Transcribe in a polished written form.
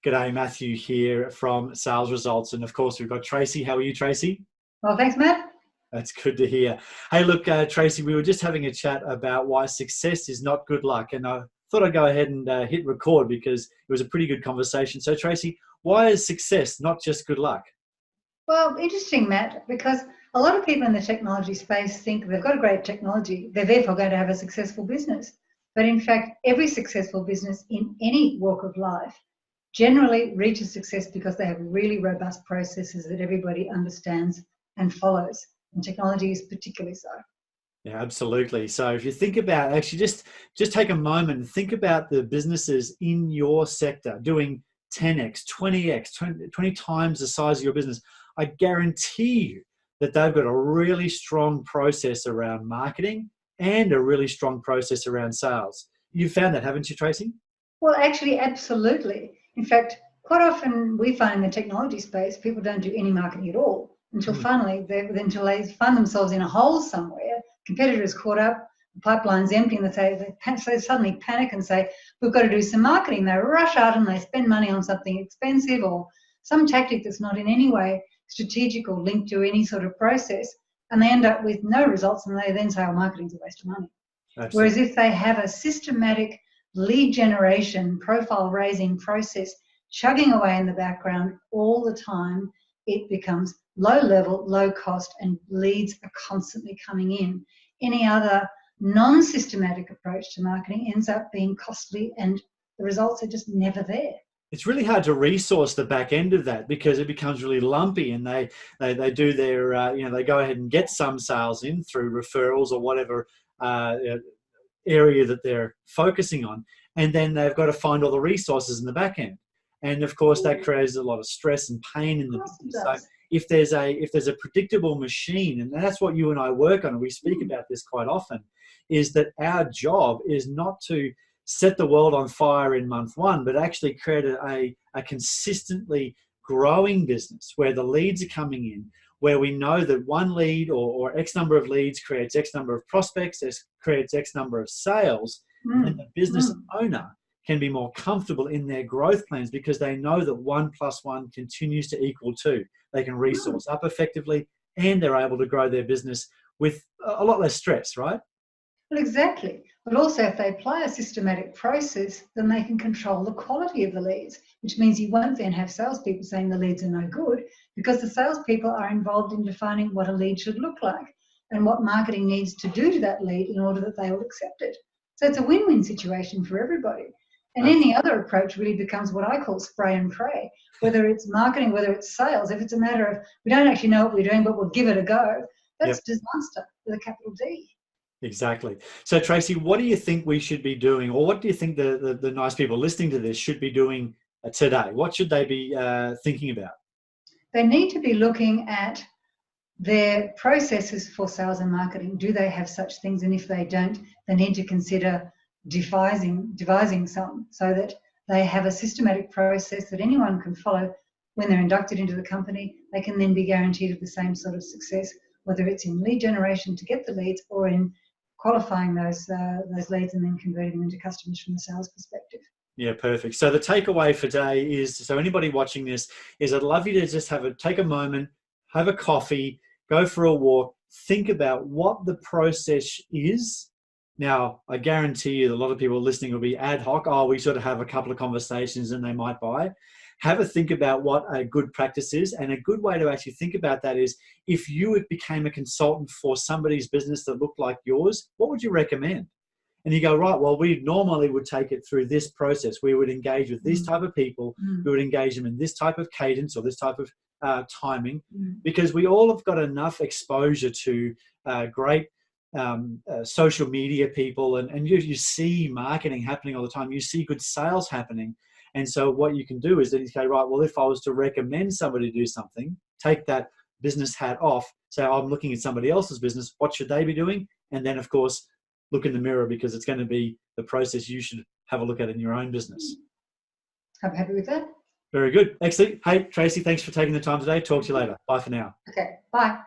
G'day, Matthew here from Sales Results. And of course, we've got Tracey. How are you, Tracey? Well, thanks, Matt. That's good to hear. Hey, look, Tracey, we were just having a chat about why success is not good luck. And I thought I'd go ahead and hit record because it was a pretty good conversation. So, Tracey, why is success not just good luck? Well, interesting, Matt, because a lot of people in the technology space think they've got a great technology, they're therefore going to have a successful business. But in fact, every successful business in any walk of life generally reaches success because they have really robust processes that everybody understands and follows. And technology is particularly so. Yeah, absolutely. So if you think about actually just take a moment and think about the businesses in your sector doing 10x, 20x, 20 times the size of your business. I guarantee you that they've got a really strong process around marketing and a really strong process around sales. You've found that, haven't you, Tracey? Well, actually, absolutely. In fact, quite often we find in the technology space, people don't do any marketing at all until finally, until they find themselves in a hole somewhere, competitors caught up, the pipeline's empty, and they suddenly panic and say, we've got to do some marketing. They rush out and they spend money on something expensive or some tactic that's not in any way strategic or linked to any sort of process, and they end up with no results, and they then say, oh, marketing's a waste of money. Absolutely. Whereas if they have a systematic lead generation, profile raising process chugging away in the background all the time, it becomes low level, low cost, and leads are constantly coming in. Any other non-systematic approach to marketing ends up being costly and the results are just never there. It's really hard to resource the back end of that because it becomes really lumpy, and they do their they go ahead and get some sales in through referrals or whatever area that they're focusing on, and then they've got to find all the resources in the back end, and of course that creates a lot of stress and pain in the business. So if there's a predictable machine, and that's what you and I work on, and we speak about this quite often, is that our job is not to set the world on fire in month one, but actually create a consistently growing business where the leads are coming in, where we know that one lead or X number of leads creates X number of prospects, creates X number of sales, and the business owner can be more comfortable in their growth plans because they know that 1 + 1 continues to equal 2. They can resource up effectively and they're able to grow their business with a lot less stress, right? Well, exactly. But also if they apply a systematic process, then they can control the quality of the leads, which means you won't then have salespeople saying the leads are no good because the salespeople are involved in defining what a lead should look like and what marketing needs to do to that lead in order that they will accept it. So it's a win-win situation for everybody. And any other approach really becomes what I call spray and pray, whether it's marketing, whether it's sales. If it's a matter of we don't actually know what we're doing, but we'll give it a go, that's disaster with a capital D. Exactly. So, Tracey, what do you think we should be doing, or what do you think the nice people listening to this should be doing today? What should they be thinking about? They need to be looking at their processes for sales and marketing. Do they have such things? And if they don't, they need to consider devising some so that they have a systematic process that anyone can follow when they're inducted into the company. They can then be guaranteed of the same sort of success, whether it's in lead generation to get the leads or in qualifying those leads and then converting them into customers from the sales perspective. Yeah, perfect. So the takeaway for today is, so anybody watching this, is I'd love you to just take a moment, have a coffee, go for a walk, think about what the process is. Now, I guarantee you that a lot of people listening will be ad hoc. Oh, we sort of have a couple of conversations and they might buy. Have a think about what a good practice is. And a good way to actually think about that is if you became a consultant for somebody's business that looked like yours, what would you recommend? And you go, right, well, we normally would take it through this process. We would engage with this type of people. We would engage them in this type of cadence or this type of timing, because we all have got enough exposure to great social media people, and you see marketing happening all the time. You see good sales happening. And so what you can do is then you say, right, well, if I was to recommend somebody do something, take that business hat off, say, I'm looking at somebody else's business, what should they be doing? And then, of course, look in the mirror, because it's going to be the process you should have a look at in your own business. I'm happy with that. Very good. Excellent. Hey, Tracey, thanks for taking the time today. Talk to you later. Bye for now. Okay, bye.